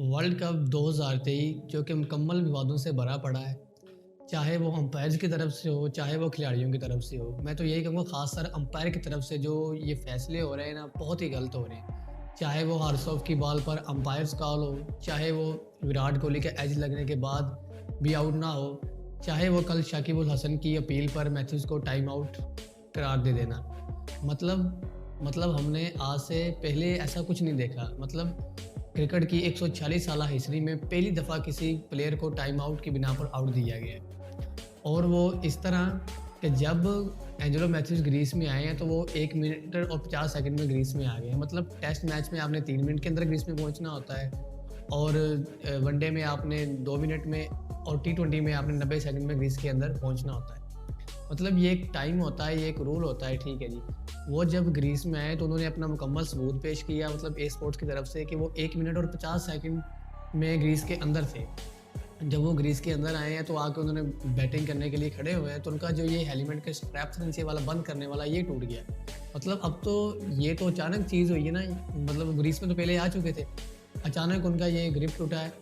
World cup 2023 जो कि मुकम्मल विवादों से भरा पड़ा है, चाहे वो अंपायर्स की तरफ से हो, चाहे वो खिलाड़ियों की तरफ से हो। मैं तो यही कहूँगा ख़ासकर अंपायर की तरफ से जो ये फ़ैसले हो रहे हैं ना, बहुत ही गलत हो रहे हैं। चाहे वो हार्सोव की बॉल पर अंपायर्स कॉल हो, चाहे वो विराट कोहली के एज लगने के बाद भी आउट ना हो, चाहे वो कल शाकिब अल हसन की अपील पर मैथ्यूज़ को टाइम आउट करार दे देना। मतलब हमने आज से पहले ऐसा कुछ नहीं देखा। मतलब क्रिकेट की 146 साला हिस्ट्री में पहली दफ़ा किसी प्लेयर को टाइम आउट की बिना पर आउट दिया गया है। और वो इस तरह कि जब एंजेलो मैथ्यूज़ ग्रीस में आए हैं तो वो 1 मिनट और 50 सेकंड में ग्रीस में आ गए हैं। मतलब टेस्ट मैच में आपने 3 मिनट के अंदर ग्रीस में पहुंचना होता है और वनडे में आपने 2 मिनट में और टी20 में आपने 90 सेकंड में ग्रीस के अंदर पहुंचना होता है। मतलब ये एक टाइम होता है, ये एक रूल होता है, ठीक है जी। वो जब ग्रीस में आए तो उन्होंने अपना मुकम्मल सबूत पेश किया, मतलब ए स्पोर्ट्स की तरफ से, कि वो 1 मिनट और 50 सेकंड में ग्रीस के अंदर थे। जब वो ग्रीस के अंदर आए हैं तो आके उन्होंने बैटिंग करने के लिए खड़े हुए हैं तो उनका जो ये हेलमेट का स्ट्रैप था नीचे वाला बंद करने वाला, ये टूट गया। मतलब अब तो ये तो अचानक चीज़ हुई है ना। मतलब ग्रीस में तो पहले आ चुके थे, अचानक उनका ये ग्रिप टूटा है।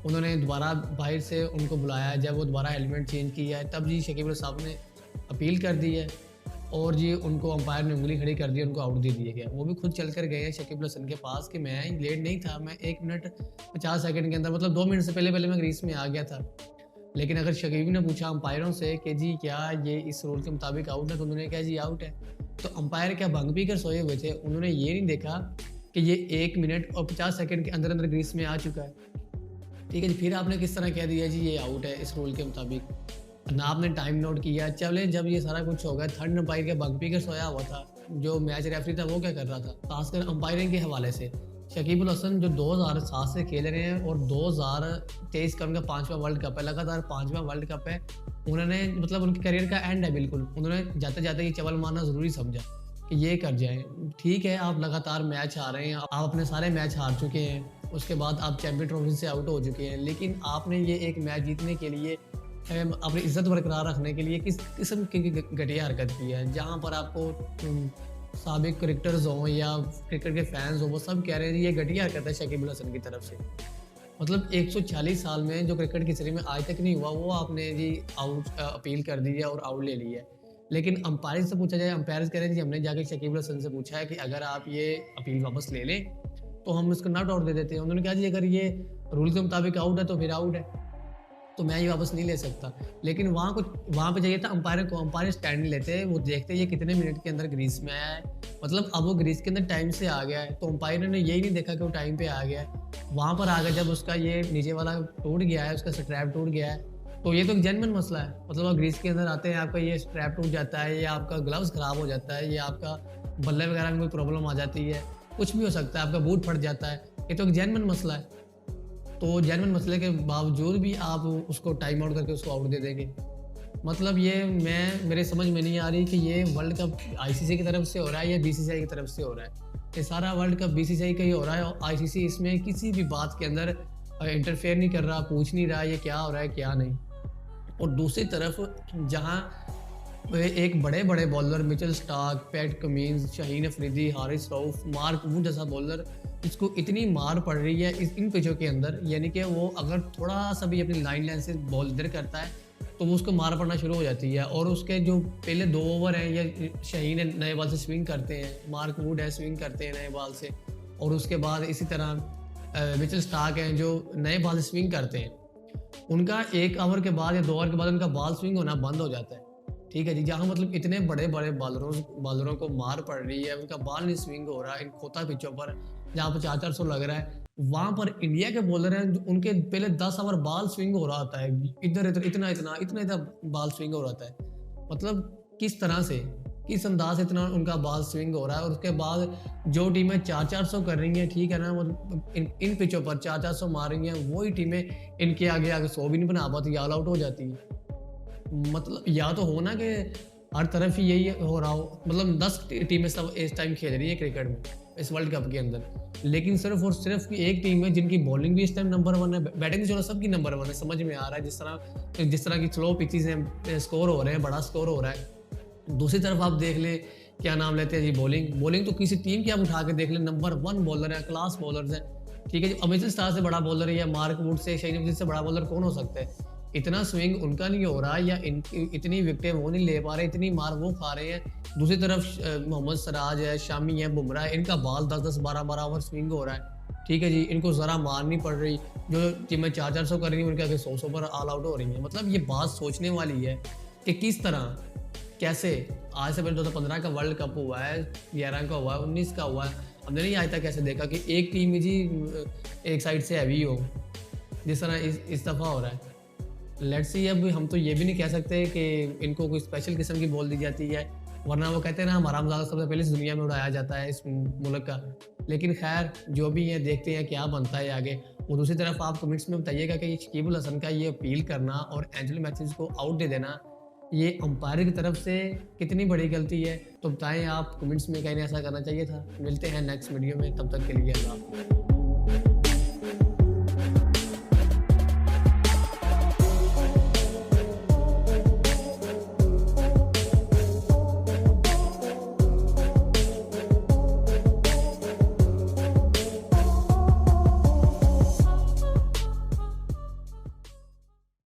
उन्होंने दोबारा बाहर से उनको बुलाया, जब वो दोबारा हेलमेट चेंज किया है तब जी शकीब अल साहब ने अपील कर दी है और जी उनको अंपायर ने उंगली खड़ी कर दी, उनको आउट दे दिया गया। वो भी खुद चल कर गए हैं शकीब अल हसन के पास कि मैं लेट नहीं था, मैं 1 मिनट 50 सेकंड के अंदर, मतलब 2 मिनट से पहले मैं ग्रीस में आ गया था। लेकिन अगर शकीब ने पूछा अंपायरों से कि जी क्या ये इस रूल के मुताबिक आउट है, तो उन्होंने कहा जी आउट है। तो अंपायर क्या भंग पी कर सोए हुए थे? उन्होंने ये नहीं देखा कि ये 1 मिनट और 50 सेकंड के अंदर अंदर ग्रीस में आ चुका है। ठीक है जी, फिर आपने किस तरह कह दिया जी ये आउट है इस रूल के मुताबिक? ना आपने टाइम नोट किया। चले जब ये सारा कुछ हो गया, थर्ड अंपायर के भंग पी कर सोया हुआ था, जो मैच रेफरी था वो क्या कर रहा था? खासकर अंपायरिंग के हवाले से शकीब अल हसन जो 2007 से खेल रहे हैं और 2023 का उनका 5वां वर्ल्ड कप है, लगातार 5वां वर्ल्ड कप है। उन्होंने मतलब उनके करियर का एंड है बिल्कुल। उन्होंने जाते जाते ये चवल मारना ज़रूरी समझा कि ये कर जाएँ। ठीक है, आप लगातार मैच हार रहे हैं, आप अपने सारे मैच हार चुके हैं, उसके बाद आप चैंपियन ट्रॉफी से आउट हो चुके हैं, लेकिन आपने ये एक मैच जीतने के लिए अपनी इज़्ज़त बरकरार रखने के लिए किस किस्म की घटिया हरकत की है, जहाँ पर आपको साबिक क्रिकेटर्स हों या क्रिकेट के फैंस हों, वो सब कह रहे हैं ये घटिया हरकत है शकीब अल हसन की तरफ से। मतलब 146 साल में जो क्रिकेट की हिस्ट्री में आज तक नहीं हुआ, वो आपने जी अपील कर दी है और आउट ले ली है। लेकिन अंपायर से पूछा जाए, अंपायर कह रहे हैं जी हमने जाके शकीब अल हसन से पूछा है कि अगर आप ये अपील वापस ले लें तो हम इसको नॉट आउट दे देते हैं। उन्होंने कहा जी अगर ये रूल के मुताबिक आउट है तो फिर आउट है, तो मैं ये वापस नहीं ले सकता। लेकिन वहाँ पे चाहिए था अंपायर को, अंपायर स्टैंड नहीं लेते, वो देखते ये कितने मिनट के अंदर ग्रीस में आया है। मतलब अब वो ग्रीस के अंदर टाइम से आ गया है, तो अंपायर ने यही नहीं देखा कि वो टाइम पे आ गया है। वहाँ पर आ गया जब उसका ये नीचे वाला टूट गया है, उसका स्ट्रैप टूट गया है, तो ये तो एक जेन्युइन मसला है। मतलब आप ग्रीस के अंदर आते हैं, आपका ये स्ट्रैप टूट जाता है, या आपका ग्लव्स खराब हो जाता है, या आपका बल्ले वगैरह में कोई प्रॉब्लम आ जाती है, कुछ भी हो सकता है, आपका बूट फट जाता है, ये तो एक जेन्युइन मसला है। तो जेन्युइन मसले के बावजूद भी आप उसको टाइम आउट करके उसको आउट दे देंगे। मतलब ये मेरे समझ में नहीं आ रही कि ये वर्ल्ड कप आईसीसी की तरफ से हो रहा है या बीसीसीआई की तरफ से हो रहा है। ये सारा वर्ल्ड कप बीसीसीआई का ही हो रहा है और आईसीसी इसमें किसी भी बात के अंदर इंटरफेयर नहीं कर रहा, पूछ नहीं रहा ये क्या हो रहा है क्या नहीं। और दूसरी तरफ जहाँ एक बड़े-बड़े bowler Mitchell Starc, PAT Cummins, Shaheen Afridi, Haris Rauf, Mark Wood जैसा बॉलर, इसको इतनी मार पड़ रही है इन पिचों के अंदर, यानी कि वो अगर थोड़ा-सा भी अपनी लाइन से बॉल इधर करता है तो वो उसको मार पड़ना शुरू हो जाती है। और उसके जो पहले 2 ओवर हैं, या शाहीन नए बॉल से स्विंग करते हैं, मार्क वुड है स्विंग करते हैं नए बॉल से, और उसके बाद इसी तरह मिचेल स्टार्क हैं जो नए बॉल से स्विंग करते हैं। उनका 1 ओवर के बाद या 2 ओवर के बाद उनका बॉल स्विंग होना बंद हो जाता है। ठीक है जी, जहाँ मतलब इतने बड़े-बड़े बॉलरों को मार पड़ रही है, उनका बॉल नहीं स्विंग हो रहा है इन खोता पिचों पर, जहाँ पर 4-400 लग रहा है, वहाँ पर इंडिया के बॉलर हैं उनके पहले 10 ओवर बॉल स्विंग हो रहा होता है, इधर-इधर इतना बॉल स्विंग हो रहा होता है। मतलब किस तरह से, किस अंदाज से इतना उनका बॉल स्विंग हो रहा है। और उसके बाद जो टीमें 4-400 कर रही हैं, ठीक है ना, वो इन पिचों पर 4-400 मार रही हैं, वही टीमें इनके आगे 100 भी नहीं बना पाती, ऑल आउट हो जाती है। मतलब या तो हो ना कि हर तरफ ही यही हो रहा हो, मतलब 10 टीमें सब इस टाइम खेल रही है क्रिकेट में इस वर्ल्ड कप के अंदर, लेकिन सिर्फ और सिर्फ एक टीम है जिनकी बॉलिंग भी इस टाइम नंबर 1 है, बैटिंग चलो सबकी नंबर 1 है। समझ में आ रहा है जिस तरह की स्लो पिचेस हैं, स्कोर हो रहे हैं, बड़ा स्कोर हो रहा है। दूसरी तरफ आप देख ले, क्या नाम लेते हैं जी, बॉलिंग तो किसी टीम की आप उठा के देख ले, नंबर 1 बॉलर है, क्लास बॉलर्स हैं, ठीक है जी, अमित स्टार से बड़ा बॉलर या Mark would say, Shane Afridi से बड़ा बॉलर कौन हो सकता है? इतना स्विंग उनका नहीं हो रहा, या इतनी विकेटें वो नहीं ले पा रहे, इतनी मार वो खा रहे हैं। दूसरी तरफ मोहम्मद सिराज है, शामी है, बुमराह है, इनका बॉल 10-10, 12-12 ओवर स्विंग हो रहा है। ठीक है जी, इनको ज़रा मार नहीं पड़ रही। जो टीमें 4-400 कर रही हैं, उनके आगे 100-100 पर ऑल आउट हो रही हैं। मतलब ये बात सोचने वाली है कि किस तरह, कैसे। आज से पहले 2015 का वर्ल्ड कप हुआ है, 11 का हुआ है, 19 का हुआ है। हमने नहीं आज तक कैसे देखा कि एक टीम ही जी एक साइड से हैवी हो, जिस तरह इस दफ़ा हो रहा है। लेट्स सी, अब हम तो ये भी नहीं कह सकते कि इनको कोई स्पेशल किस्म की बॉल दी जाती है, वरना वो कहते हैं ना हमारा मजाक सबसे पहले इस दुनिया में उड़ाया जाता है इस मुल्क का। लेकिन खैर जो भी है, देखते हैं क्या बनता है आगे। और दूसरी तरफ आप कमेंट्स में बताइएगा कि शकीब अल हसन का ये अपील करना और एंजेलो मैथ्यूज को आउट दे देना, ये अंपायर की तरफ से कितनी बड़ी गलती है? तो बताएं आप कमेंट्स में, कहीं ऐसा करना चाहिए था। मिलते हैं नेक्स्ट वीडियो में, तब तक के लिए अल्लाह हाफ़िज़।